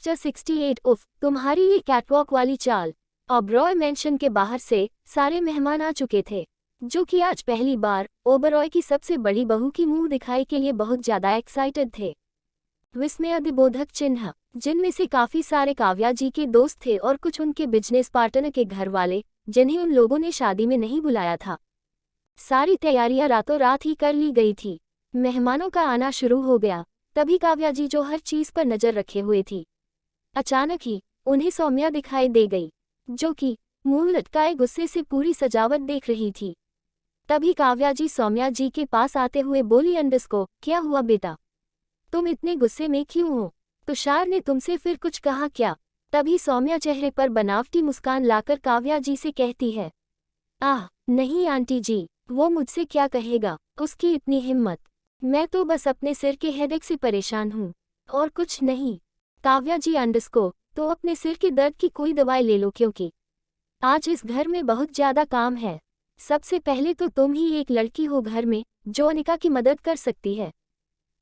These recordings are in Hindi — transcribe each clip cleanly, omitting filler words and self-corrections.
च 68 उफ, तुम्हारी ये कैटवॉक वाली चाल। ओबरॉय मेंशन के बाहर से सारे मेहमान आ चुके थे, जो कि आज पहली बार ओबरॉय की सबसे बड़ी बहू की मुंह दिखाई के लिए बहुत ज्यादा एक्साइटेड थे। विस्मयादिबोधक चिन्ह, जिनमें से काफी सारे काव्या जी के दोस्त थे और कुछ उनके बिजनेस पार्टनर के घर वाले, जिन्हें उन लोगों ने शादी में नहीं बुलाया था। सारी तैयारियां रातों रात ही कर ली गई थी। मेहमानों का आना शुरू हो गया। तभी काव्या जी जो हर चीज पर नजर रखे हुए थी, अचानक ही उन्हें सौम्या दिखाई दे गई, जो कि मुंह लटकाए गुस्से से पूरी सजावट देख रही थी। तभी काव्या जी सौम्या जी के पास आते हुए बोली, अंडस्को, क्या हुआ बेटा, तुम इतने गुस्से में क्यों हो? तुषार ने तुमसे फिर कुछ कहा क्या? तभी सौम्या चेहरे पर बनावटी मुस्कान लाकर काव्या जी से कहती है, आह नहीं आंटी जी, वो मुझसे क्या कहेगा, उसकी इतनी हिम्मत। मैं तो बस अपने सिर के हेडेक से परेशान हूँ, और कुछ नहीं। काव्या जी अंडस्को, तो अपने सिर के दर्द की कोई दवाई ले लो, क्योंकि आज इस घर में बहुत ज्यादा काम है। सबसे पहले तो तुम ही एक लड़की हो घर में जो अनिका की मदद कर सकती है,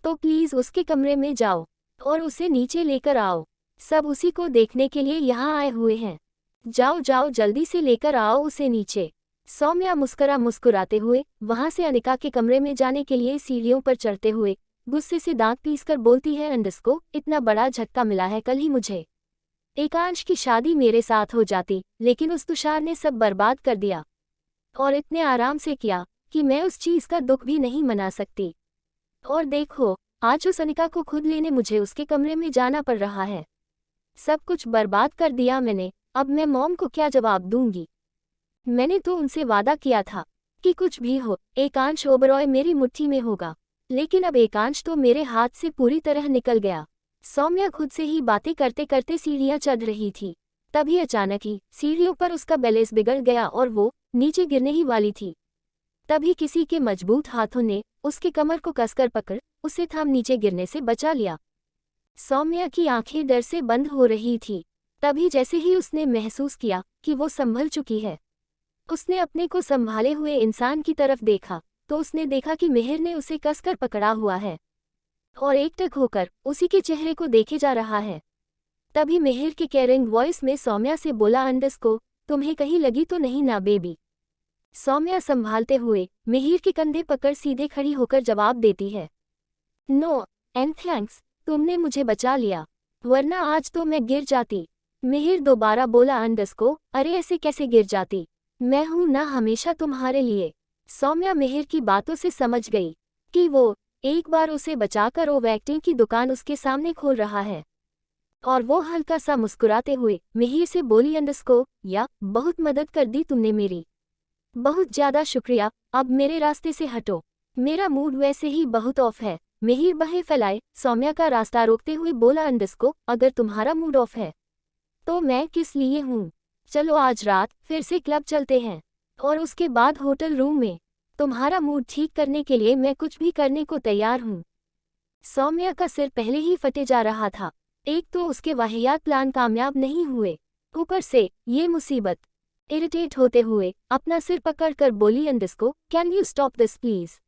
तो प्लीज उसके कमरे में जाओ और उसे नीचे लेकर आओ। सब उसी को देखने के लिए यहाँ आए हुए हैं। जाओ जाओ जल्दी से लेकर आओ उसे नीचे। सौम्या मुस्कुराते हुए वहां से अनिका के कमरे में जाने के लिए सीढ़ियों पर चढ़ते हुए गुस्से से दांत पीसकर बोलती है, अंडस्को, इतना बड़ा झटका मिला है कल ही मुझे। एकांश की शादी मेरे साथ हो जाती, लेकिन उस तुषार ने सब बर्बाद कर दिया, और इतने आराम से किया कि मैं उस चीज का दुख भी नहीं मना सकती। और देखो, आज उस अनिका को खुद लेने मुझे उसके कमरे में जाना पड़ रहा है। सब कुछ बर्बाद कर दिया मैंने, अब मैं मॉम को क्या जवाब दूंगी? मैंने तो उनसे वादा किया था कि कुछ भी हो एकांश ओबरॉय मेरी मुट्ठी में होगा, लेकिन अब एकांश तो मेरे हाथ से पूरी तरह निकल गया। सौम्या खुद से ही बातें करते करते सीढ़ियां चढ़ रही थी। तभी अचानक ही सीढ़ियों पर उसका बैलेंस बिगड़ गया और वो नीचे गिरने ही वाली थी। तभी किसी के मजबूत हाथों ने उसके कमर को कसकर पकड़ उसे थाम नीचे गिरने से बचा लिया। सौम्या की आंखें डर से बंद हो रही थी। तभी जैसे ही उसने महसूस किया कि वो संभल चुकी है, उसने अपने को संभाले हुए इंसान की तरफ देखा, तो उसने देखा कि मिहिर ने उसे कसकर पकड़ा हुआ है और एकटक होकर उसी के चेहरे को देखे जा रहा है। तभी मिहिर के केयरिंग वॉइस में सौम्या से बोला, अंडस्को, तुम्हें कहीं लगी तो नहीं ना बेबी? सौम्या संभालते हुए मिहिर के कंधे पकड़ सीधे खड़ी होकर जवाब देती है, नो एंड थैंक्स, तुमने मुझे बचा लिया, वरना आज तो मैं गिर जाती। मिहिर दोबारा बोला, अंडस्को, अरे ऐसे कैसे गिर जाती, मैं हूं ना हमेशा तुम्हारे लिए। सौम्या मिहिर की बातों से समझ गई कि वो एक बार उसे बचाकर ओवैक्टिंग की दुकान उसके सामने खोल रहा है, और वो हल्का सा मुस्कुराते हुए मिहिर से बोली, अंडस्को, या बहुत मदद कर दी तुमने मेरी, बहुत ज्यादा शुक्रिया, अब मेरे रास्ते से हटो, मेरा मूड वैसे ही बहुत ऑफ है। मिहिर बाहें फैलाए सौम्या का रास्ता रोकते हुए बोला, अंडस्को, अगर तुम्हारा मूड ऑफ है तो मैं किस लिए हूँ, चलो आज रात फिर से क्लब चलते हैं, और उसके बाद होटल रूम में। तुम्हारा मूड ठीक करने के लिए मैं कुछ भी करने को तैयार हूँ। सौम्या का सिर पहले ही फटे जा रहा था। एक तो उसके वाहियात प्लान कामयाब नहीं हुए, ऊपर से ये मुसीबत। इरिटेट होते हुए अपना सिर पकड़कर बोली, अंडस्को, can you stop this please?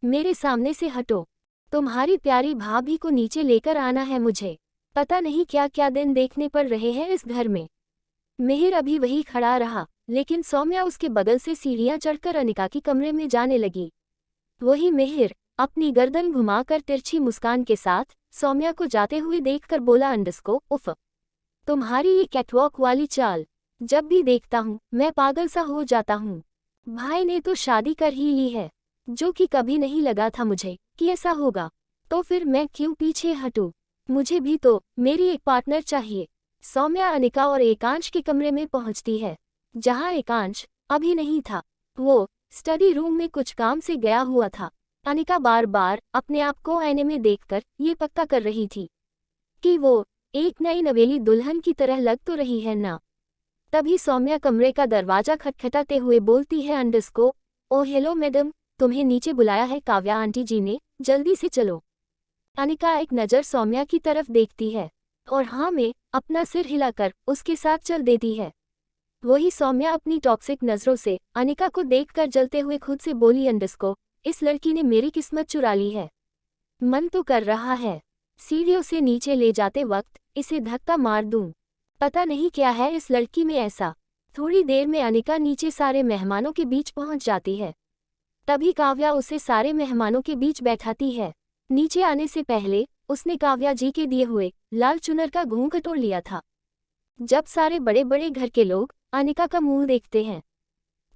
मेरे सामने से हटो। तुम्हारी प्यारी भाभी को नीचे लेकर आना है मुझे। पता नहीं क्या क्या दिन देखने पड़ रहे हैं इस घर में। मिहिर अभी वही खड़ा रहा, लेकिन सौम्या उसके बगल से सीढ़ियां चढ़कर अनिका की कमरे में जाने लगी। वही मिहिर अपनी गर्दन घुमाकर तिरछी मुस्कान के साथ सौम्या को जाते हुए देखकर बोला, अंडस्को, उफ, तुम्हारी ये कैटवॉक वाली चाल जब भी देखता हूँ मैं पागल सा हो जाता हूँ। भाई ने तो शादी कर ही ली है, जो कि कभी नहीं लगा था मुझे कि ऐसा होगा, तो फिर मैं क्यों पीछे हटूं? मुझे भी तो मेरी एक पार्टनर चाहिए। सौम्या अनिका और एकांश के कमरे में पहुंचती है, जहां एकांश अभी नहीं था। वो स्टडी रूम में कुछ काम से गया हुआ था। अनिका बार बार अपने आप को आईने में देखकर ये पक्का कर रही थी कि वो एक नई नवेली दुल्हन की तरह लग तो रही है ना। तभी सौम्या कमरे का दरवाजा खटखटाते हुए बोलती है, अंडस्को, ओ हेलो मैडम, तुम्हें नीचे बुलाया है काव्या आंटी जी ने, जल्दी से चलो। अनिका एक नज़र सौम्या की तरफ देखती है और हाँ में अपना सिर हिलाकर उसके साथ चल देती है। वही सौम्या अपनी टॉक्सिक नज़रों से अनिका को देखकर जलते हुए खुद से बोली, अंडस्को, इस लड़की ने मेरी किस्मत चुरा ली है। मन तो कर रहा है सीढ़ियों से नीचे ले जाते वक्त इसे धक्का मार दूं। पता नहीं क्या है इस लड़की में ऐसा। थोड़ी देर में अनिका नीचे सारे मेहमानों के बीच पहुंच जाती है। तभी काव्या उसे सारे मेहमानों के बीच बैठाती है। नीचे आने से पहले उसने काव्या जी के दिए हुए लाल चुनर का घूंघट ओढ़ लिया था। जब सारे बड़े बड़े घर के लोग अनिका का मुंह देखते हैं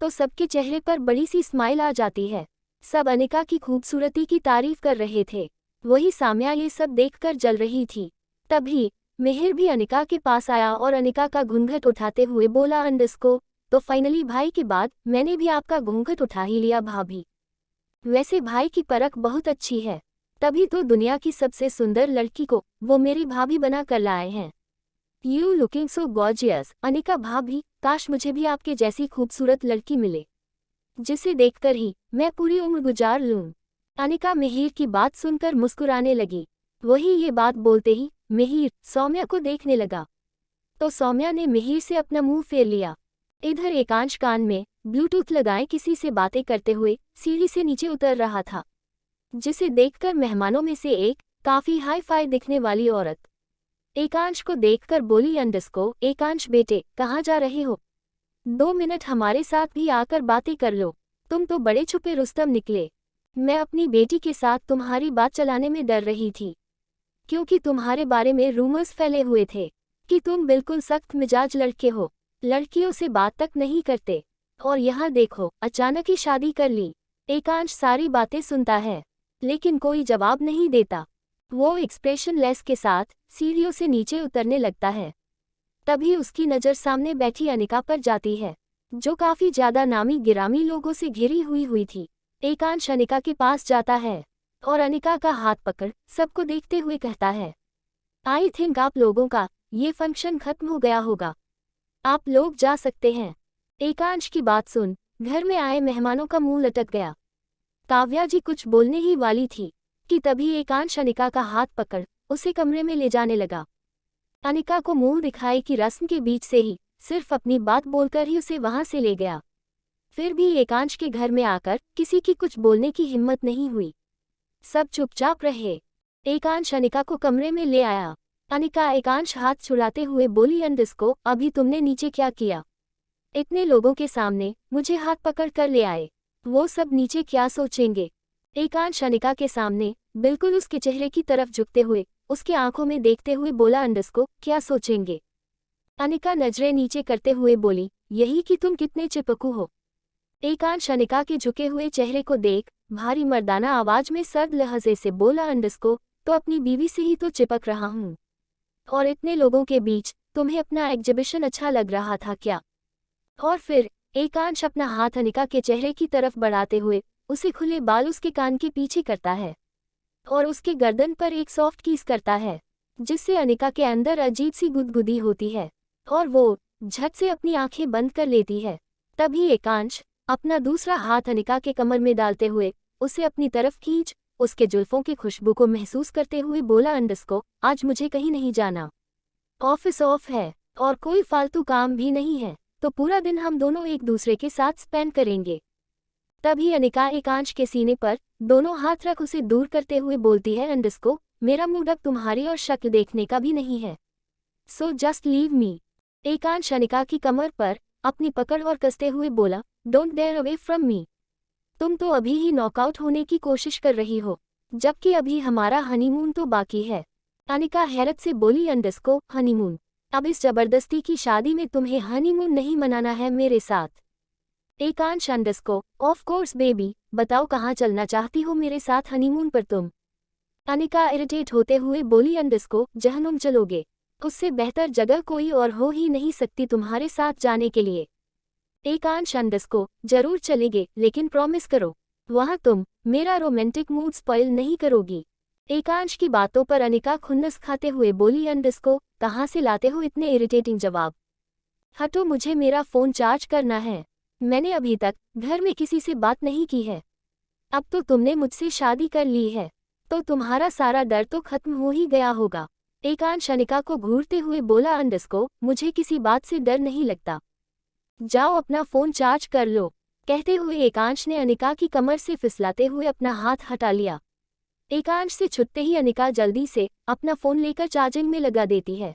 तो सबके चेहरे पर बड़ी सी स्माइल आ जाती है। सब अनिका की खूबसूरती की तारीफ कर रहे थे। वही साम्या ये सब देखकर जल रही थी। तभी मिहिर भी अनिका के पास आया और अनिका का घूंघट उठाते हुए बोला, अंडस्को तो फाइनली भाई के बाद मैंने भी आपका घूंघट उठा ही लिया भाभी। वैसे भाई की परख बहुत अच्छी है, तभी तो दुनिया की सबसे सुंदर लड़की को वो मेरी भाभी बना कर लाए हैं। You looking so gorgeous Anika भाभी, काश मुझे भी आपके जैसी खूबसूरत लड़की मिले जिसे देखकर ही मैं पूरी उम्र गुजार लूं। अनिका मिहिर की बात सुनकर मुस्कुराने लगी। वही ये बात बोलते ही मिहिर सौम्या को देखने लगा तो सौम्या ने मिहिर से अपना मुंह फेर लिया। इधर एकांश कान में ब्लूटूथ लगाए किसी से बातें करते हुए सीढ़ी से नीचे उतर रहा था, जिसे देखकर मेहमानों में से एक काफी हाई फाई दिखने वाली औरत एकांश को देखकर बोली, अंडस्को एकांश बेटे कहाँ जा रहे हो? 2 मिनट हमारे साथ भी आकर बातें कर लो। तुम तो बड़े छुपे रुस्तम निकले। मैं अपनी बेटी के साथ तुम्हारी बात चलाने में डर रही थी, क्योंकि तुम्हारे बारे में रूमर्स फैले हुए थे कि तुम बिल्कुल सख्त मिजाज लड़के हो, लड़कियों से बात तक नहीं करते, और यहाँ देखो अचानक ही शादी कर ली। एकांश सारी बातें सुनता है लेकिन कोई जवाब नहीं देता। वो एक्सप्रेशन लेस के साथ सीढ़ियों से नीचे उतरने लगता है। तभी उसकी नज़र सामने बैठी अनिका पर जाती है, जो काफी ज्यादा नामी गिरामी लोगों से घिरी हुई थी। एकांश अनिका के पास जाता है और अनिका का हाथ पकड़ सबको देखते हुए कहता है, आई थिंक आप लोगों का ये फंक्शन खत्म हो गया होगा, आप लोग जा सकते हैं। एकांश की बात सुन घर में आए मेहमानों का मुंह लटक गया। काव्या जी कुछ बोलने ही वाली थी कि तभी एकांश अनिका का हाथ पकड़ उसे कमरे में ले जाने लगा। अनिका को मुंह दिखाई की रस्म के बीच से ही सिर्फ अपनी बात बोलकर ही उसे वहां से ले गया। फिर भी एकांश के घर में आकर किसी की कुछ बोलने की हिम्मत नहीं हुई। सब चुपचाप रहे। एकांश अनिका को कमरे में ले आया। अनिका एकांश हाथ छुड़ाते हुए बोली, अंडस्को अभी तुमने नीचे क्या किया? इतने लोगों के सामने मुझे हाथ पकड़ कर ले आए, वो सब नीचे क्या सोचेंगे? एकांश अनिका के सामने बिल्कुल उसके चेहरे की तरफ झुकते हुए उसके आंखों में देखते हुए बोला, अंडस्को क्या सोचेंगे? अनिका नजरें नीचे करते हुए बोली, यही कि तुम कितने चिपकू हो। एकांश अनिका के झुके हुए चेहरे को देख भारी मर्दाना आवाज में सर्द लहजे से बोला, अंडस्को तो अपनी बीवी से ही तो चिपक रहा हूँ, और इतने लोगों के बीच तुम्हें अपना एग्जिबिशन अच्छा लग रहा था क्या? और फिर एकांश अपना हाथ अनिका के चेहरे की तरफ बढ़ाते हुए उसे खुले बाल उसके कान के पीछे करता है और उसके गर्दन पर एक सॉफ्ट किस करता है, जिससे अनिका के अंदर अजीब सी गुदगुदी होती है और वो झट से अपनी आंखें बंद कर लेती है। तभी एकांश अपना दूसरा हाथ अनिका के कमर में डालते हुए उसे अपनी तरफ खींच उसके जुल्फों की खुशबू को महसूस करते हुए बोला, अंडस्को आज मुझे कहीं नहीं जाना, ऑफिस ऑफ है और कोई फालतू काम भी नहीं है, तो पूरा दिन हम दोनों एक दूसरे के साथ स्पेंड करेंगे। तभी अनिका एकांश के सीने पर दोनों हाथ रख उसे दूर करते हुए बोलती है, अंडस्को मेरा मूड अब तुम्हारी और शक्ल देखने का भी नहीं है, so just leave me. Ekansh Anika की कमर पर अपनी पकड़ और कसते हुए बोला, don't dare away from me. तुम तो अभी ही नॉकआउट होने की कोशिश कर रही हो, जबकि अभी हमारा हनीमून तो बाकी है। अनिका हैरत से बोली, अंडस्को हनीमून? अब इस जबरदस्ती की शादी में तुम्हें हनीमून नहीं मनाना है मेरे साथ? एकांश, अंडस्को ऑफ कोर्स बेबी, बताओ कहाँ चलना चाहती हो मेरे साथ हनीमून पर तुम? अनिका इरिटेट होते हुए बोली, अंडस्को जहन्नुम चलोगे, उससे बेहतर जगह कोई और हो ही नहीं सकती तुम्हारे साथ जाने के लिए। एकांश, अंडस्को जरूर चलेंगे, लेकिन प्रॉमिस करो वहाँ तुम मेरा रोमांटिक मूड स्पॉइल नहीं करोगी। एकांश की बातों पर अनिका खुन्नस खाते हुए बोली, अंडस्को कहाँ से लाते हो इतने इरिटेटिंग जवाब? हटो, मुझे मेरा फोन चार्ज करना है। मैंने अभी तक घर में किसी से बात नहीं की है। अब तो तुमने मुझसे शादी कर ली है तो तुम्हारा सारा डर तो खत्म हो ही गया होगा। एकांश अनिका को घूरते हुए बोला, अंडस्को मुझे किसी बात से डर नहीं लगता, जाओ अपना फोन चार्ज कर लो। कहते हुए एकांश ने अनिका की कमर से फिसलाते हुए अपना हाथ हटा लिया। एकांश से छुटते ही अनिका जल्दी से अपना फोन लेकर चार्जिंग में लगा देती है।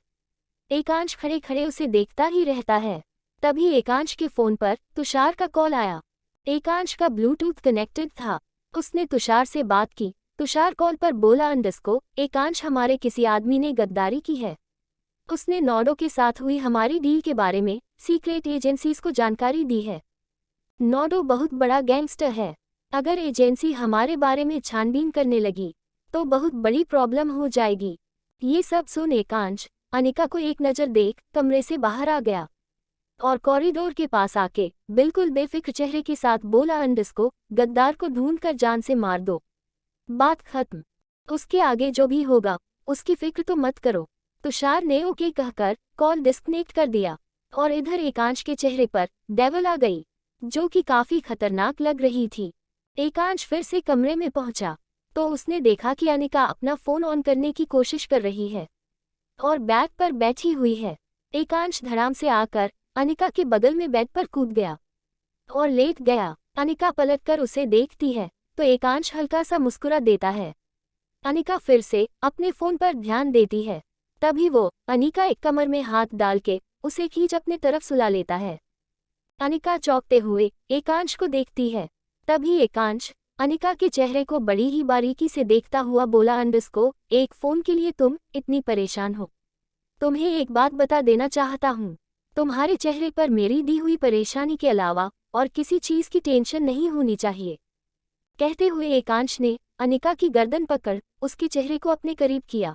एकांश खड़े खड़े उसे देखता ही रहता है। तभी एकांश के फोन पर तुषार का कॉल आया। एकांश का ब्लूटूथ कनेक्टेड था। उसने तुषार से बात की। तुषार कॉल पर बोला एकांश हमारे किसी आदमी ने गद्दारी की है। उसने नॉडो के साथ हुई हमारी डील के बारे में सीक्रेट एजेंसीज को जानकारी दी है। नॉडो बहुत बड़ा गैंगस्टर है। अगर एजेंसी हमारे बारे में छानबीन करने लगी तो बहुत बड़ी प्रॉब्लम हो जाएगी। ये सब सुन एकांश अनिका को एक नज़र देख कमरे से बाहर आ गया और कॉरिडोर के पास आके बिल्कुल बेफिक्र चेहरे के साथ बोला गद्दार को ढूंढकर जान से मार दो। बात खत्म। उसके आगे जो भी होगा उसकी फिक्र तो मत करो। तुषार ने ओके कहकर कॉल डिस्कनेक्ट कर दिया और इधर एकांश के चेहरे पर डेविल आ गई, जो कि काफी खतरनाक लग रही थी। एकांश फिर से कमरे में पहुंचा तो उसने देखा कि अनिका अपना फोन ऑन करने की कोशिश कर रही है और बैग पर बैठी हुई है। एकांश धड़ाम से आकर अनिका के बगल में बेड पर कूद गया और लेट गया। अनिका पलटकर उसे देखती है तो एकांश हल्का सा मुस्कुरा देता है। अनिका फिर से अपने फोन पर ध्यान देती है। तभी वो अनिका एक कमर में हाथ डाल के उसे खींच अपने तरफ सुला लेता है। अनिका चौंकते हुए एकांश को देखती है। तभी एकांश अनिका के चेहरे को बड़ी ही बारीकी से देखता हुआ बोला एक फोन के लिए तुम इतनी परेशान हो। तुम्हें एक बात बता देना चाहता हूँ, तुम्हारे चेहरे पर मेरी दी हुई परेशानी के अलावा और किसी चीज की टेंशन नहीं होनी चाहिए। कहते हुए एकांश ने अनिका की गर्दन पकड़ उसके चेहरे को अपने करीब किया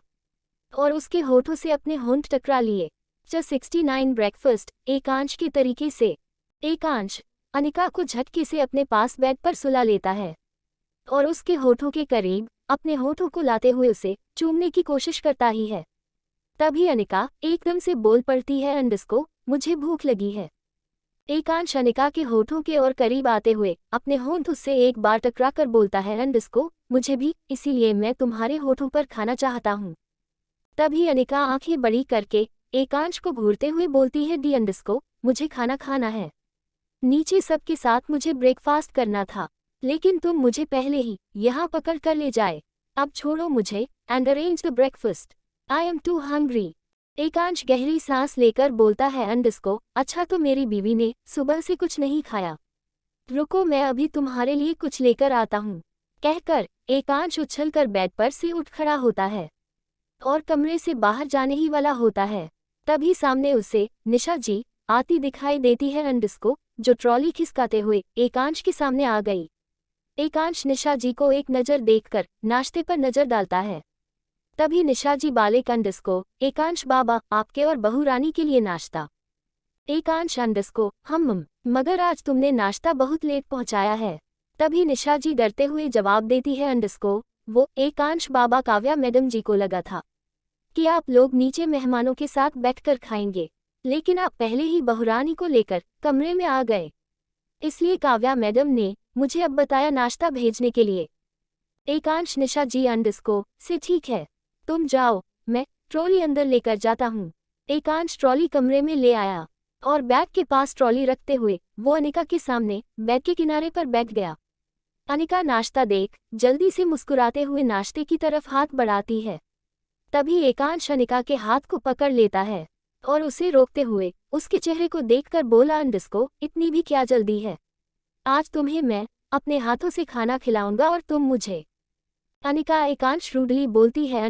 और उसके होठों से अपने होंठ टकरा लिए। 69 ब्रेकफास्ट एकांश के तरीके से एकांश अनिका को झटके से अपने पास बेड पर सुला लेता है और उसके होठों के करीब अपने होठों को लाते हुए उसे चूमने की कोशिश करता ही है। तभी अनिका एकदम से बोल पड़ती है मुझे भूख लगी है। एकांश अनिका के होठों के और करीब आते हुए अपने होंठ उससे एक बार टकरा कर बोलता है मुझे भी, इसीलिए मैं तुम्हारे होठों पर खाना चाहता हूँ। तभी अनिका आंखें बड़ी करके एकांश को घूरते हुए बोलती है मुझे खाना खाना है। नीचे सबके साथ मुझे ब्रेकफास्ट करना था, लेकिन तुम मुझे पहले ही यहाँ पकड़ कर ले जाए। अब छोड़ो मुझे and arrange the breakfast. I am too hungry. Ekansh गहरी सांस लेकर बोलता है अच्छा तो मेरी बीवी ने सुबह से कुछ नहीं खाया। रुको मैं अभी तुम्हारे लिए कुछ लेकर आता हूँ। कहकर एकांश उछलकर बेड पर से उठ खड़ा होता है और कमरे से बाहर जाने ही वाला होता है। तभी सामने उसे निशा जी आती दिखाई देती है जो ट्रॉली खिसकाते हुए एकांश के सामने आ गई। एकांश निशा जी को एक नज़र देखकर नाश्ते पर नज़र डालता है। तभी निशा जी बालेक एकांश बाबा आपके और बहू रानी के लिए नाश्ता। एकांश हम मगर आज तुमने नाश्ता बहुत लेट पहुंचाया है। तभी निशा जी डरते हुए जवाब देती है वो एकांश बाबा काव्या मैडम जी को लगा था कि आप लोग नीचे मेहमानों के साथ बैठकर खाएंगे, लेकिन आप पहले ही बहुरानी को लेकर कमरे में आ गए, इसलिए काव्या मैडम ने मुझे अब बताया नाश्ता भेजने के लिए। एकांश निशा जी से ठीक है, तुम जाओ, मैं ट्रॉली अंदर लेकर जाता हूँ। एकांश ट्रॉली कमरे में ले आया और बैग के पास ट्रॉली रखते हुए वो अनिका के सामने बेड के किनारे पर बैठ गया। अनिका नाश्ता देख जल्दी से मुस्कुराते हुए नाश्ते की तरफ हाथ बढ़ाती है। तभी एकांश अनिका के हाथ को पकड़ लेता है और उसे रोकते हुए उसके चेहरे को देखकर बोला इतनी भी क्या जल्दी है, आज तुम्हें मैं अपने हाथों से खाना खिलाऊंगा और तुम मुझे। अनिका एकांश रूडली बोलती है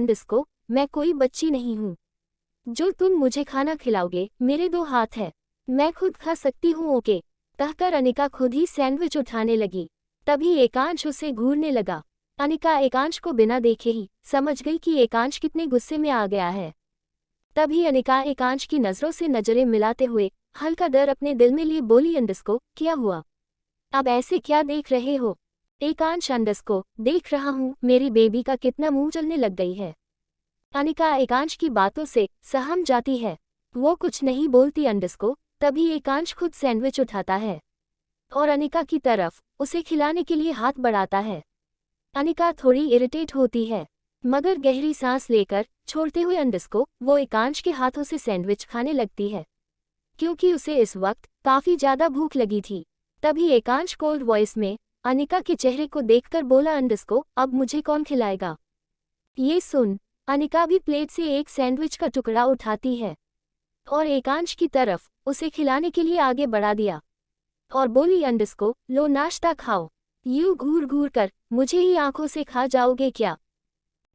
मैं कोई बच्ची नहीं हूँ जो तुम मुझे खाना खिलाओगे, मेरे 2 हाथ है, मैं खुद खा सकती हूँ ओके। कहकर अनिका खुद ही सैंडविच उठाने लगी। तभी एकांश उसे घूरने लगा। अनिका एकांश को बिना देखे ही समझ गई कि एकांश कितने गुस्से में आ गया है। तभी अनिका एकांश की नज़रों से नज़रें मिलाते हुए हल्का डर अपने दिल में लिए बोली क्या हुआ, अब ऐसे क्या देख रहे हो। एकांश देख रहा हूँ मेरी बेबी का कितना मुंह जलने लग गई है। अनिका एकांश की बातों से सहम जाती है। वो कुछ नहीं बोलती तभी एकांश खुद सैंडविच उठाता है और अनिका की तरफ उसे खिलाने के लिए हाथ बढ़ाता है। अनिका थोड़ी इरिटेट होती है, मगर गहरी सांस लेकर छोड़ते हुए वो एकांश के हाथों से सैंडविच खाने लगती है, क्योंकि उसे इस वक्त काफी ज्यादा भूख लगी थी। तभी एकांश कोल्ड वॉइस में अनिका के चेहरे को देखकर बोला अंडस्को, अब मुझे कौन खिलाएगा? ये सुन अनिका भी प्लेट से एक सैंडविच का टुकड़ा उठाती है और एकांश की तरफ उसे खिलाने के लिए आगे बढ़ा दिया और बोली, अंडस्को लो नाश्ता खाओ। यूं घूर घूर कर मुझे ही आंखों से खा जाओगे क्या?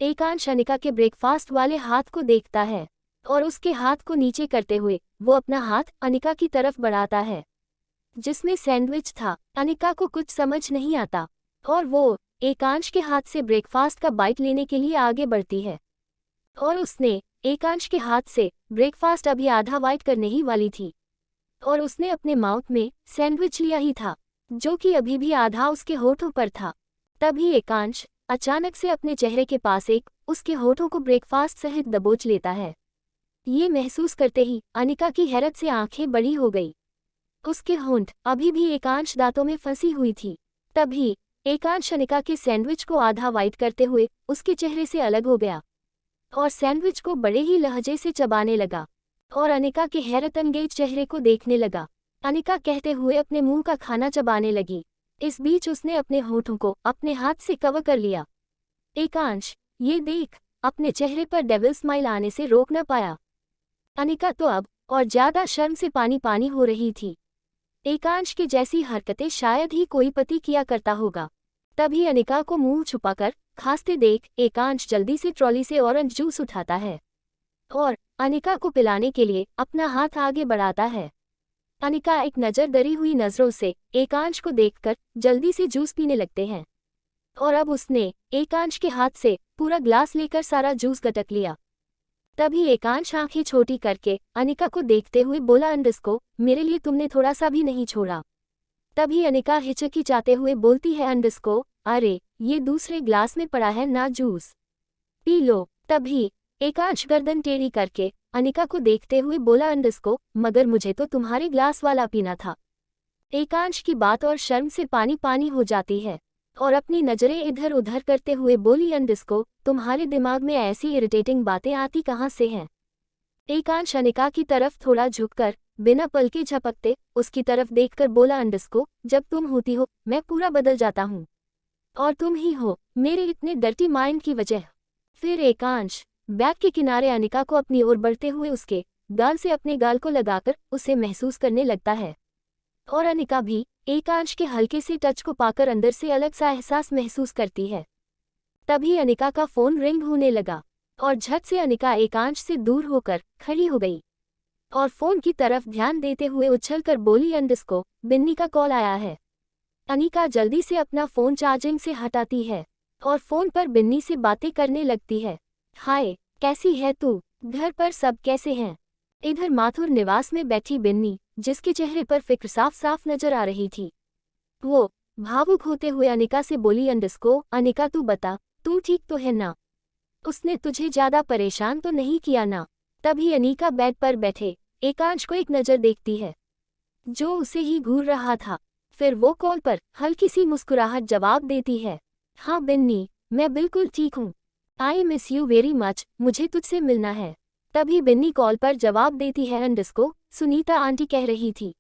एकांश अनिका के ब्रेकफास्ट वाले हाथ को देखता है और उसके हाथ को नीचे करते हुए वो अपना हाथ अनिका की तरफ बढ़ाता है जिसमें सैंडविच था। अनिका को कुछ समझ नहीं आता और वो एकांश के हाथ से ब्रेकफास्ट का बाइट लेने के लिए आगे बढ़ती है और उसने एकांश के हाथ से ब्रेकफास्ट अभी आधा बाइट करने ही वाली थी और उसने अपने माउथ में सैंडविच लिया ही था जो कि अभी भी आधा उसके होठों पर था। तभी एकांश अचानक से अपने चेहरे के पास एक उसके होठों को ब्रेकफास्ट सहित दबोच लेता है। ये महसूस करते ही अनिका की हैरत से आंखें बड़ी हो गई। उसके होंठ अभी भी एकांश दांतों में फंसी हुई थी। तभी एकांश अनिका के सैंडविच को आधा वाइट करते हुए उसके चेहरे से अलग हो गया और सैंडविच को बड़े ही लहजे से चबाने लगा और अनिका के हैरतअंगेज चेहरे को देखने लगा। अनिका कहते हुए अपने मुंह का खाना चबाने लगी। इस बीच उसने अपने होठों को अपने हाथ से कवर कर लिया। एकांश ये देख अपने चेहरे पर डेविल स्माइल आने से रोक न पाया। अनिका तो अब और ज्यादा शर्म से पानी पानी हो रही थी। एकांश की जैसी हरकतें शायद ही कोई पति किया करता होगा। तभी अनिका को मुंह छुपाकर खांसते देख एकांश जल्दी से ट्रॉली से ऑरेंज जूस उठाता है और अनिका को पिलाने के लिए अपना हाथ आगे बढ़ाता है। अनिका एक नज़र डरी हुई नज़रों से एकांश को देखकर जल्दी से जूस पीने लगते हैं और अब उसने एकांश के हाथ से पूरा ग्लास लेकर सारा जूस गटक लिया। तभी एकांश आंखें छोटी करके अनिका को देखते हुए बोला, अंडस्को मेरे लिए तुमने थोड़ा सा भी नहीं छोड़ा। तभी अनिका हिचकिचाते हुए बोलती है, अंडस्को अरे ये दूसरे ग्लास में पड़ा है ना जूस, पी लो। तभी एकांश गर्दन टेढ़ी करके अनिका को देखते हुए बोला, अंडस्को मगर मुझे तो तुम्हारे ग्लास वाला पीना था। एकांश की बात और शर्म से पानी पानी हो जाती है और अपनी नजरें इधर उधर करते हुए बोली, अंडस्को तुम्हारे दिमाग में ऐसी इरिटेटिंग बातें आती कहाँ से हैं? एकांश अनिका की तरफ थोड़ा झुककर बिना पलके झपकते उसकी तरफ देखकर बोला, अंडस्को जब तुम होती हो मैं पूरा बदल जाता हूँ और तुम ही हो मेरे इतने डर्टी माइंड की वजह। फिर एकांश बैग के किनारे अनिका को अपनी ओर बढ़ते हुए उसके गाल से अपने गाल को लगाकर उसे महसूस करने लगता है और अनिका भी एकांश के हल्के से टच को पाकर अंदर से अलग सा एहसास महसूस करती है। तभी अनिका का फोन रिंग होने लगा और झट से अनिका एकांश से दूर होकर खड़ी हो गई और फोन की तरफ ध्यान देते हुए उछलकर बोली, अंडस्को बिन्नी का कॉल आया है। अनिका जल्दी से अपना फोन चार्जिंग से हटाती है और फोन पर बिन्नी से बातें करने लगती है। हाय कैसी है तू? घर पर सब कैसे हैं? इधर माथुर निवास में बैठी बिन्नी जिसके चेहरे पर फिक्र साफ साफ नजर आ रही थी, वो भावुक होते हुए अनिका से बोली, अंडस्को अनिका तू बता तू ठीक तो है ना? उसने तुझे ज्यादा परेशान तो नहीं किया ना? तभी अनिका बेड पर बैठे एकांश को एक नज़र देखती है जो उसे ही घूर रहा था। फिर वो कॉल पर हल्की सी मुस्कुराहट जवाब देती है, हाँ बिन्नी मैं बिल्कुल ठीक हूँ, I miss you very much, मुझे तुझसे मिलना है। तभी बिन्नी कॉल पर जवाब देती है, अंडस्को सुनीता आंटी कह रही थी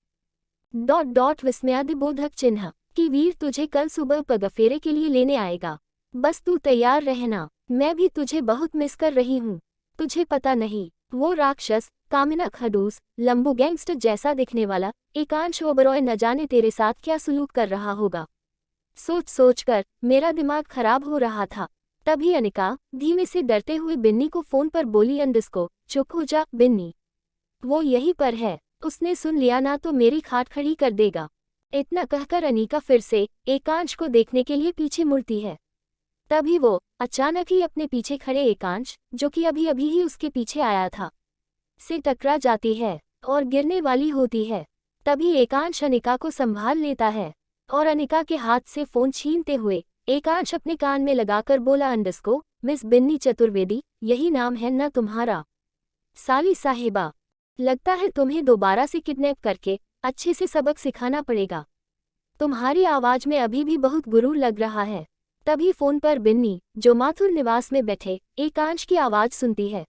विस्मयादिबोधक चिन्ह कि वीर तुझे कल सुबह पगफेरे के लिए लेने आएगा, बस तू तैयार रहना, मैं भी तुझे बहुत मिस कर रही हूँ। तुझे पता नहीं वो राक्षस कामिना खडूस लंबू गैंगस्टर जैसा दिखने वाला एकांश ओबरॉय न जाने तेरे साथ क्या सुलूक कर रहा होगा। सोच सोच कर मेरा दिमाग खराब हो रहा था। तभी अनिका धीमे से डरते हुए बिन्नी को फोन पर बोली, अंडस्को चुप हो जा बिन्नी, वो यहीं पर है, उसने सुन लिया ना तो मेरी खाट खड़ी कर देगा। इतना कहकर अनिका फिर से एकांश को देखने के लिए पीछे मुड़ती है। तभी वो अचानक ही अपने पीछे खड़े एकांश जो कि अभी अभी ही उसके पीछे आया था से टकरा जाती है और गिरने वाली होती है। तभी एकांश अनिका को संभाल लेता है और अनिका के हाथ से फोन छीनते हुए एकांश अपने कान में लगाकर बोला, अंडस्को मिस बिन्नी चतुर्वेदी यही नाम है ना तुम्हारा? साली साहिबा, लगता है तुम्हें दोबारा से किडनैप करके अच्छे से सबक सिखाना पड़ेगा। तुम्हारी आवाज में अभी भी बहुत गुरूर लग रहा है। तभी फोन पर बिन्नी जो माथुर निवास में बैठे एकांश की आवाज सुनती है,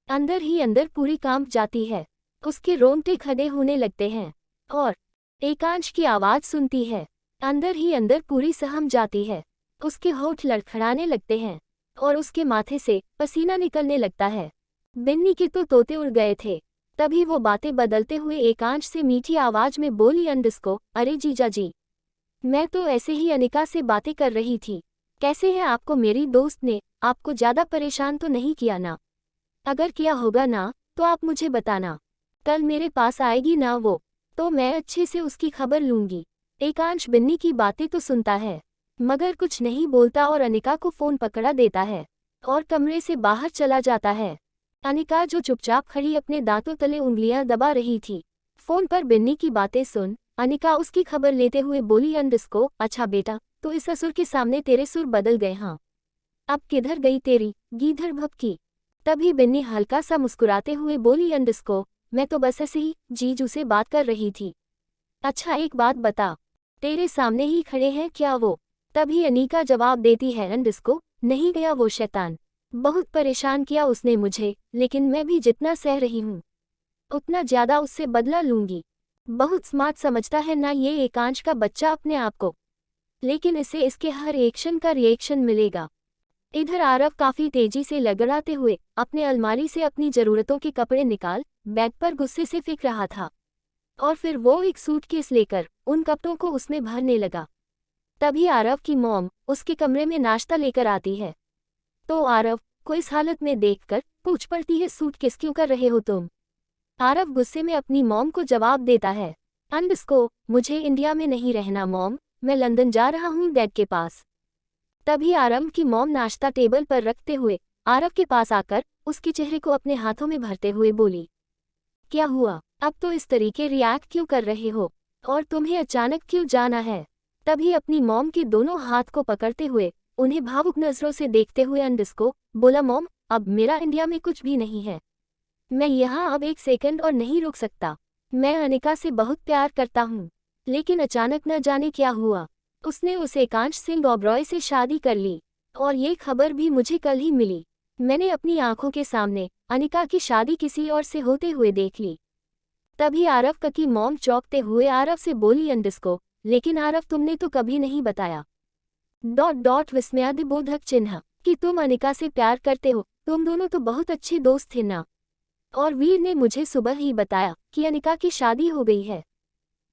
अंदर ही अंदर पूरी कांप जाती है, उसके रोंगटे खड़े होने लगते हैं और एकांश की आवाज सुनती है अंदर ही अंदर पूरी सहम जाती है। उसके होठ लड़खड़ाने लगते हैं और उसके माथे से पसीना निकलने लगता है। बिन्नी के तो तोते उड़ गए थे। तभी वो बातें बदलते हुए एकांश से मीठी आवाज में बोली, अंडिस्को, अरे जीजा जी, मैं तो ऐसे ही अनिका से बातें कर रही थी। कैसे हैं आपको? मेरी दोस्त ने आपको ज्यादा परेशान तो नहीं किया ना? अगर किया होगा ना तो आप मुझे बताना। कल मेरे पास आएगी ना वो, तो मैं अच्छे से उसकी खबर लूंगी। एकांश बिन्नी की बातें तो सुनता है मगर कुछ नहीं बोलता और अनिका को फोन पकड़ा देता है और कमरे से बाहर चला जाता है। अनिका जो चुपचाप खड़ी अपने दांतों तले उंगलियां दबा रही थी, फोन पर बिन्नी की बातें सुन अनिका उसकी खबर लेते हुए बोली, अंडिस्को, अच्छा बेटा, तो इस ससुर के सामने तेरे सुर बदल गए? हाँ, अब किधर गई तेरी गीधर भपकी? तभी बिन्नी हल्का सा मुस्कुराते हुए बोली, अंडिस्को, मैं तो बस ऐसे ही जीजू से बात कर रही थी। अच्छा एक बात बता, तेरे सामने ही खड़े हैं क्या वो? तभी अनीका जवाब देती है, अंडिस्को, नहीं गया वो शैतान। बहुत परेशान किया उसने मुझे, लेकिन मैं भी जितना सह रही हूँ उतना ज्यादा उससे बदला लूंगी। बहुत स्मार्ट समझता है ना ये एकांश का बच्चा अपने आप को, लेकिन इसे इसके हर एक्शन का रिएक्शन मिलेगा। इधर आरव काफी तेजी से लगड़ाते हुए अपने अलमारी से अपनी जरूरतों के कपड़े निकाल बेड पर गुस्से से फेंक रहा था और फिर वो एक सूटकेस लेकर उन कपड़ों को उसमें भरने लगा। तभी आरव की मॉम उसके कमरे में नाश्ता लेकर आती है, तो आरव को इस हालत में देखकर पूछ पड़ती है, सूटकेस क्यों कर रहे हो तुम? आरव गुस्से में अपनी मॉम को जवाब देता है, अंडिस्को, मुझे इंडिया में नहीं रहना मॉम, मैं लंदन जा रहा हूँ डैड के पास। तभी आरव की मॉम नाश्ता टेबल पर रखते हुए आरव के पास आकर उसके चेहरे को अपने हाथों में भरते हुए बोली, क्या हुआ? अब तो इस तरीके रिएक्ट क्यों कर रहे हो और तुम्हें अचानक क्यों जाना है? तभी अपनी मॉम के दोनों हाथ को पकड़ते हुए उन्हें भावुक नजरों से देखते हुए अंडिस्को बोला, मॉम, अब मेरा इंडिया में कुछ भी नहीं है। मैं यहाँ अब एक सेकंड और नहीं रुक सकता। मैं अनिका से बहुत प्यार करता हूँ, लेकिन अचानक न जाने क्या हुआ, उसने उस एकांश सिंह ओबरॉय से शादी कर ली और ये खबर भी मुझे कल ही मिली। मैंने अपनी आंखों के सामने अनिका की शादी किसी और से होते हुए देख ली। तभी आरव की मॉम चौंकते हुए आरव से बोली, अंडिस्को, लेकिन आरव तुमने तो कभी नहीं बताया विस्मयादिबोधक चिन्ह कि तुम अनिका से प्यार करते हो। तुम दोनों तो बहुत अच्छे दोस्त थे ना? और वीर ने मुझे सुबह ही बताया कि अनिका की शादी हो गई है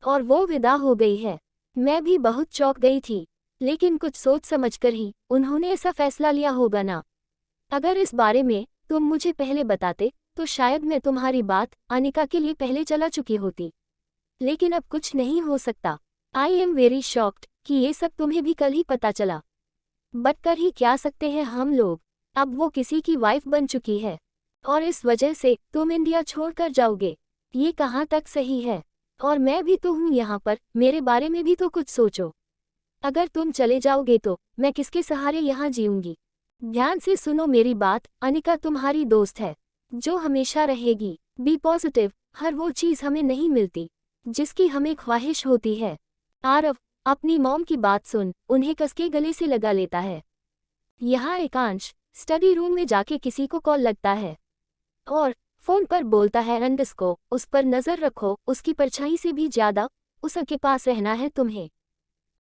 और वो विदा हो गई है। मैं भी बहुत चौंक गई थी, लेकिन कुछ सोच समझकर ही उन्होंने ऐसा फैसला लिया होगा ना? अगर इस बारे में तुम मुझे पहले बताते तो शायद मैं तुम्हारी बात अनिका के लिए पहले चला चुकी होती, लेकिन अब कुछ नहीं हो सकता। आई एम वेरी शॉक्ड कि ये सब तुम्हें भी कल ही पता चला। बट कर ही क्या सकते हैं हम लोग, अब वो किसी की वाइफ बन चुकी है और इस वजह से तुम इंडिया छोड़कर जाओगे, ये कहाँ तक सही है? और मैं भी तो हूँ यहाँ पर, मेरे बारे में भी तो कुछ सोचो। अगर तुम चले जाओगे तो मैं किसके सहारे यहाँ जीऊंगी? ध्यान से सुनो मेरी बात, अनिका तुम्हारी दोस्त है जो हमेशा रहेगी। बी पॉजिटिव, हर वो चीज़ हमें नहीं मिलती जिसकी हमें ख्वाहिश होती है। आरव अपनी मॉम की बात सुन उन्हें कसके गले से लगा लेता है। यहाँ एकांश स्टडी रूम में जाके किसी को कॉल लगता है और फोन पर बोलता है, अंडिस्को, उस पर नजर रखो, उसकी परछाई से भी ज्यादा उसके पास रहना है तुम्हें।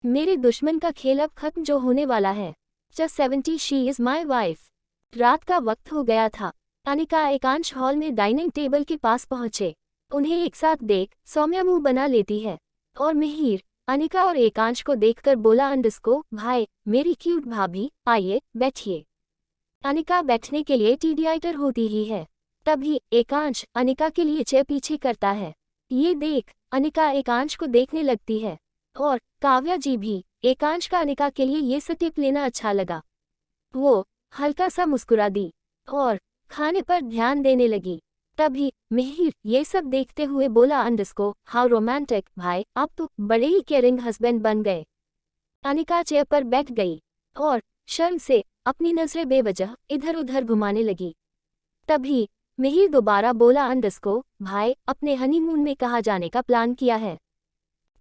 मेरे दुश्मन का खेल अब खत्म जो होने वाला है। Just 70 she is my wife. रात का वक्त हो गया था। अनिका एकांश हॉल में डाइनिंग टेबल के पास पहुंचे। उन्हें एक साथ देख सौम्या मुंह बना लेती है और मिहिर अनिका और एकांश को देखकर बोला, अंडिस्को भाई, मेरी क्यूट भाभी, आइए बैठिए। अनिका बैठने के लिए टीडीआईटर होती ही है। तभी एकांश अनिका के लिए चेयर पीछे करता है। ये देख अनिका एकांश को देखने लगती है और काव्या जी भी। एकांश का अनिका के लिए ये स्टेप लेना अच्छा लगा। वो हल्का सा मुस्कुरा दी और खाने पर ध्यान देने लगी। तभी मिहिर ये सब देखते हुए बोला, अंडिस्को, हाउ रोमांटिक भाई, आप तो बड़े ही केयरिंग हस्बैंड बन गए। अनिका चेयर पर बैठ गई और शर्म से अपनी नजरें बेवजह इधर उधर घुमाने लगी। तभी मिहिर दोबारा बोला, अंडिस्को भाई, अपने हनीमून में कहाँ जाने का प्लान किया है?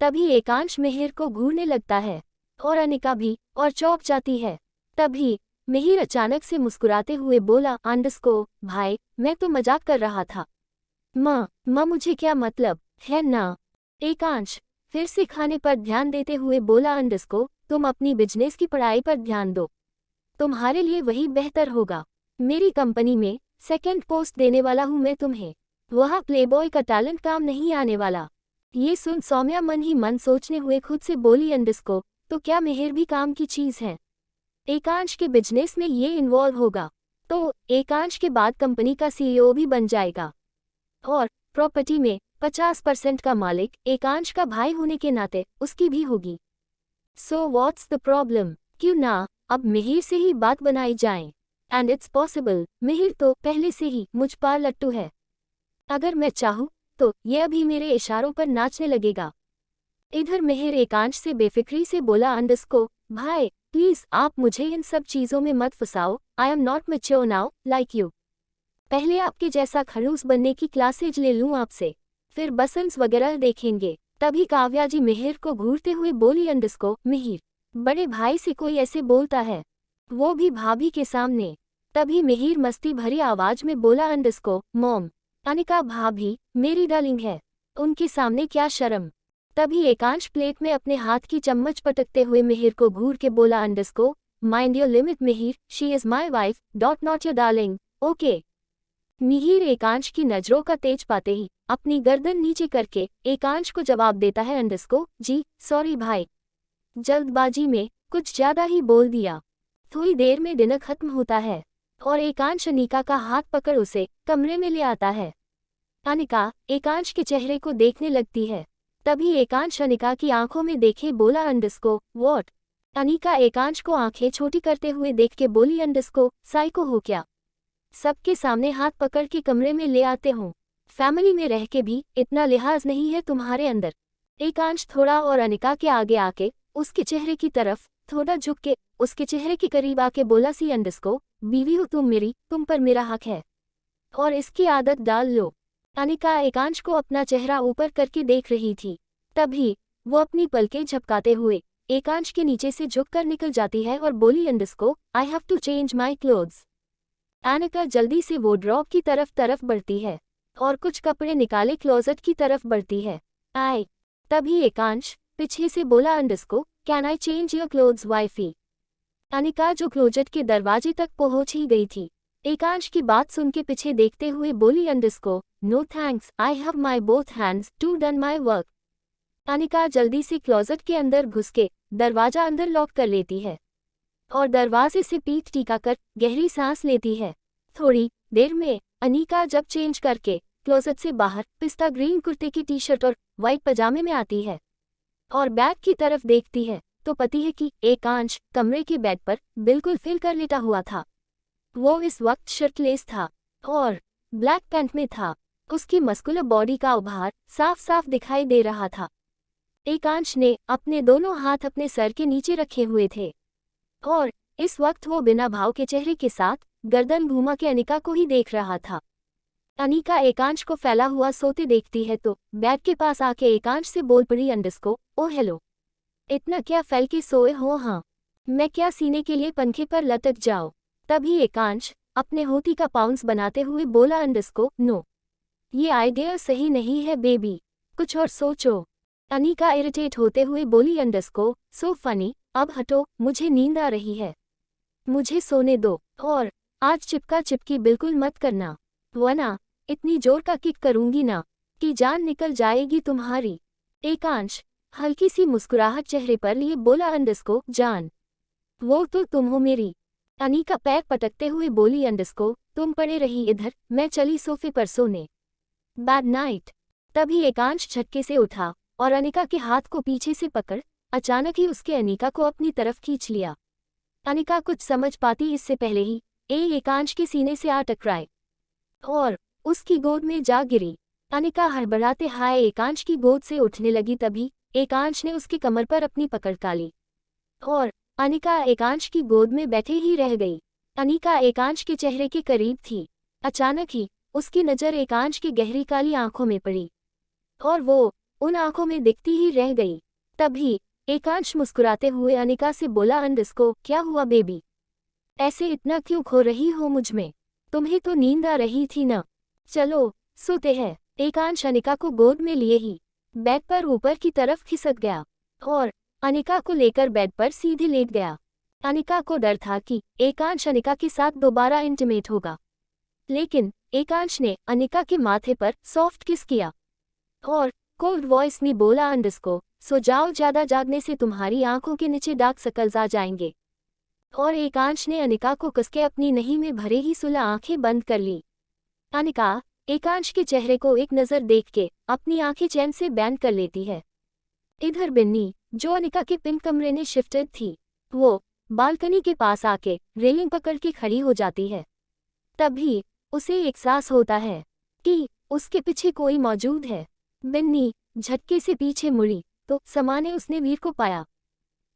तभी एकांश मिहिर को घूरने लगता है और अनिका भी और चौंक जाती है। तभी मिहिर अचानक से मुस्कुराते हुए बोला, अंडिस्को भाई, मैं तो मजाक कर रहा था। माँ मुझे क्या मतलब है ना? एकांश फिर से खाने पर ध्यान देते हुए बोला अंडरस्को, तुम अपनी बिजनेस की पढ़ाई पर ध्यान दो। तुम्हारे लिए वही बेहतर होगा। मेरी कंपनी में सेकंड पोस्ट देने वाला हूँ मैं तुम्हें। वहाँ प्लेबॉय का टैलेंट काम नहीं आने वाला। ये सुन सौम्या मन ही मन सोचने हुए खुद से बोली अंडरस्को, तो क्या मेहर भी काम की चीज़ है? एकांश के बिजनेस में ये इन्वॉल्व होगा तो एकांश के बाद कंपनी का सीईओ भी बन जाएगा और प्रॉपर्टी में 50% का मालिक एकांश का भाई होने के नाते उसकी भी होगी। So what's the problem? क्यों ना अब मिहिर से ही बात बनाई जाए। एंड इट्स पॉसिबल, मिहिर तो पहले से ही मुझ पर लट्टू है। अगर मैं चाहूँ तो ये अभी मेरे इशारों पर नाचने लगेगा। इधर मिहिर एकांश से बेफिक्री से बोला अंडरस्को, भाई प्लीज आप मुझे इन सब चीज़ों में मत फंसाओ। I am not mature now like you. पहले आपके जैसा खड़ूस बनने की क्लासेज ले लूँ आपसे, फिर बसंस वगैरह देखेंगे। तभी काव्या जी मिहिर को घूरते हुए बोली अंडरस्को, मिहिर बड़े भाई से कोई ऐसे बोलता है, वो भी भाभी के सामने। तभी मिहिर मस्ती भरी आवाज में बोला अंडरस्को, मॉम अनिका भाभी मेरी डार्लिंग है, उनके सामने क्या शर्म। तभी एकांश प्लेट में अपने हाथ की चम्मच पटकते हुए मिहिर को घूर के बोला अंडरस्को, mind your limit Mihir, she is my wife डॉट not your darling, okay. Mihir Ekansh की नजरों का तेज पाते ही अपनी गर्दन नीचे करके एकांश को जवाब देता है अंडरस्को, जी सॉरी भाई, जल्दबाजी में कुछ ज्यादा ही बोल दिया। थोड़ी देर में डिनर खत्म होता है और एकांश अनिका का हाथ पकड़ उसे कमरे में ले आता है। अनिका एकांश के चेहरे को देखने लगती है। तभी एकांश अनिका की आंखों में देखे बोला अंडरस्को, व्हाट? अनिका एकांश को आंखें छोटी करते हुए देख के बोली अंडरस्को, साइको हो क्या? सबके सामने हाथ पकड़ के कमरे में ले आते हो, फैमिली में रह के भी इतना लिहाज नहीं है तुम्हारे अंदर। एकांश थोड़ा और अनिका के आगे आके उसके चेहरे की तरफ थोड़ा झुक के उसके चेहरे के करीब आके बोला, सी अंडरस्को, बीवी हो तुम मेरी, तुम पर मेरा हक है और इसकी आदत डाल लो। अनिका एकांश को अपना चेहरा ऊपर करके देख रही थी। तभी वो अपनी पलकें झपकाते हुए एकांश के नीचे से झुककर निकल जाती है और बोली underscore, I have to change my clothes. Anika जल्दी से वॉर्डरोब की तरफ बढ़ती है और कुछ कपड़े निकाले क्लोजेट की तरफ बढ़ती है। आई तभी एकांश पीछे से बोला अंडरस्को, can I change your clothes wifey? Anika जो क्लोजेट के दरवाजे तक पहुंच ही गई थी, एकांश की बात सुन के पीछे देखते हुए बोली underscore, no thanks, I have my both hands to done my work. Anika जल्दी से क्लोजेट के अंदर घुस के दरवाजा अंदर लॉक कर लेती है और दरवाजे से पीठ टिकाकर गहरी सांस लेती है। थोड़ी देर में अनिका जब चेंज करके क्लोजेट से बाहर पिस्ता ग्रीन कुर्ते की टी शर्ट और वाइट पजामे में आती है और बैग की तरफ देखती है तो पता है कि एकांश कमरे के बेड पर बिल्कुल फिल कर लेटा हुआ था। वो इस वक्त शर्टलेस था और ब्लैक पैंट में था। उसकी मस्कुलर बॉडी का उभार साफ साफ दिखाई दे रहा था। एकांश ने अपने दोनों हाथ अपने सर के नीचे रखे हुए थे और इस वक्त वो बिना भाव के चेहरे के साथ गर्दन घुमा के अनिका को ही देख रहा था। अनिका एकांश को फैला हुआ सोते देखती है तो बेड के पास आके एकांश से बोल पड़ी, अंडरस्को, ओ हेलो, इतना क्या फैल के सोए हो? हाँ, मैं क्या सीने के लिए पंखे पर लटक जाओ? तभी एकांश अपने होती का पाउंस बनाते हुए बोला, अंडरस्को, नो, ये आइडिया सही नहीं है बेबी, कुछ और सोचो। अनिका इरिटेट होते हुए बोली, अंडरस्को, सो फनी, अब हटो, मुझे नींद आ रही है, मुझे सोने दो और आज चिपका चिपकी बिल्कुल मत करना, वरना इतनी जोर का किक करूंगी ना कि जान निकल जाएगी तुम्हारी। एकांश हल्की सी मुस्कुराहट चेहरे पर लिए बोला, अंडरस्को, जान वो तो तुम हो मेरी। अनिका पैर पटकते हुए बोली, अंडरस्को, तुम पड़े रही इधर, मैं चली सोफे पर सोने, बैड नाइट। तभी एकांश झटके से उठा और अनिका के हाथ को पीछे से पकड़ अचानक ही उसके अनिका को अपनी तरफ खींच लिया। अनिका कुछ समझ पाती इससे पहले ही एकांश के सीने से आ टकराए और उसकी गोद में जा गिरी। अनिका हड़बड़ाते हाय एकांश की गोद से उठने लगी। तभी एकांश ने उसकी कमर पर अपनी पकड़ काली और अनिका एकांश की गोद में बैठे ही रह गई। अनिका एकांश के चेहरे के करीब थी। अचानक ही उसकी नज़र एकांश की गहरी काली आंखों में पड़ी और वो उन आंखों में दिखती ही रह गई। तभी एकांश मुस्कुराते हुए अनिका से बोला, अंडरस्को, क्या हुआ बेबी, ऐसे इतना क्यों खो रही हो मुझ में? तुम्हें तो नींद आ रही थी ना, चलो सोते हैं। एकांश अनिका को गोद में लिए ही बेड पर ऊपर की तरफ खिसक गया और अनिका को लेकर बेड पर सीधे लेट गया। अनिका को डर था कि एकांश अनिका के साथ दोबारा इंटीमेट होगा, लेकिन एकांश ने अनिका के माथे पर सॉफ्ट किस किया और कोल्ड वॉइस में बोला, अंडरस्को सो जाओ, ज्यादा जागने से तुम्हारी आंखों के नीचे डार्क सर्कल्स आ जाएंगे। और एकांश ने अनिका को कसके अपनी नहीं में भरे ही सुलह आंखें बंद कर ली। अनिका एकांश के चेहरे को एक नज़र देख के अपनी आंखें चैन से बैंड कर लेती है। इधर बिन्नी, जो अनिका के पिंक कमरे में शिफ्टेड थी, वो बालकनी के पास आके रेलिंग पकड़ के खड़ी हो जाती है। तभी उसे एहसास होता है कि उसके पीछे कोई मौजूद है। बिन्नी झटके से पीछे मुड़ी तो सामने उसने वीर को पाया,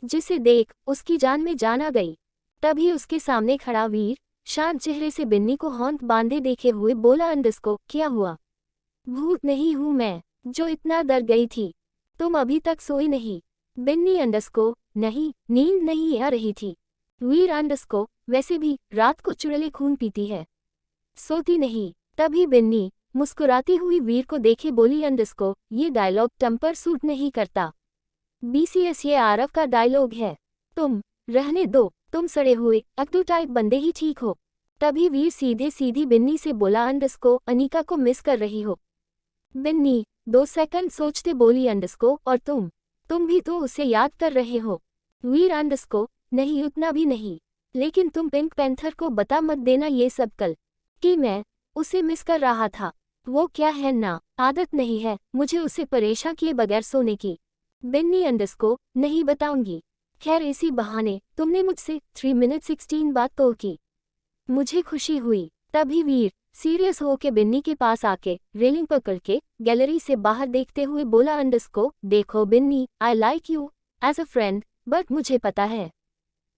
जिसे देख उसकी जान में जान आ गई। तभी उसके सामने खड़ा वीर शांत चेहरे से बिन्नी को होंठ बांधे देखे हुए बोला, अंडरस्को क्या हुआ? भूत नहीं हूं मैं जो इतना डर गई थी। तुम अभी तक सोई नहीं? बिन्नी, अंडरस्को नहीं, नींद नहीं आ रही थी। वीर, अंडरस्को वैसे भी रात को चुड़ैलें खून पीती है, सोती नहीं। तभी बिन्नी मुस्कुराती हुई वीर को देखे बोली, अंडरस्को ये डायलॉग टम पर सूट नहीं करता। BCS ये आरव का डायलॉग है, तुम रहने दो, तुम सड़े हुए अक्टू टाइप बंदे ही ठीक हो। तभी वीर सीधे सीधी बिन्नी से बोला, अंडरस्को अनिका को मिस कर रही हो? बिन्नी 2 सेकंड सोचते बोली, अंडरस्को और तुम भी तो उसे याद कर रहे हो। वीर, अंडरस्को नहीं, उतना भी नहीं, लेकिन तुम पिंक पैंथर को बता मत देना ये सब कल कि मैं उसे मिस कर रहा था। वो क्या है ना, आदत नहीं है मुझे उसे परेशान किए बगैर सोने की। बिन्नी, अंडरस्को नहीं बताऊंगी। खैर इसी बहाने तुमने मुझसे 3 मिनट 16 बात तो की, मुझे खुशी हुई। तभी वीर सीरियस होके बिन्नी के पास आके रेलिंग पकड़ के गैलरी से बाहर देखते हुए बोला, अंडरस्को देखो Binni, I like you as a friend, but मुझे पता है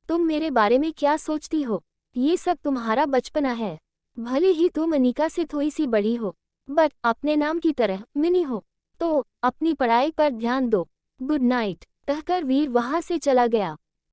तुम मेरे बारे में क्या सोचती हो। ये सब तुम्हारा बचपना है। भले ही तुम अनिका से थोड़ी सी बड़ी हो, बट अपने नाम की तरह मिनी हो, तो अपनी पढ़ाई पर ध्यान दो। गुड नाइट कहकर वीर वहां से चला गया।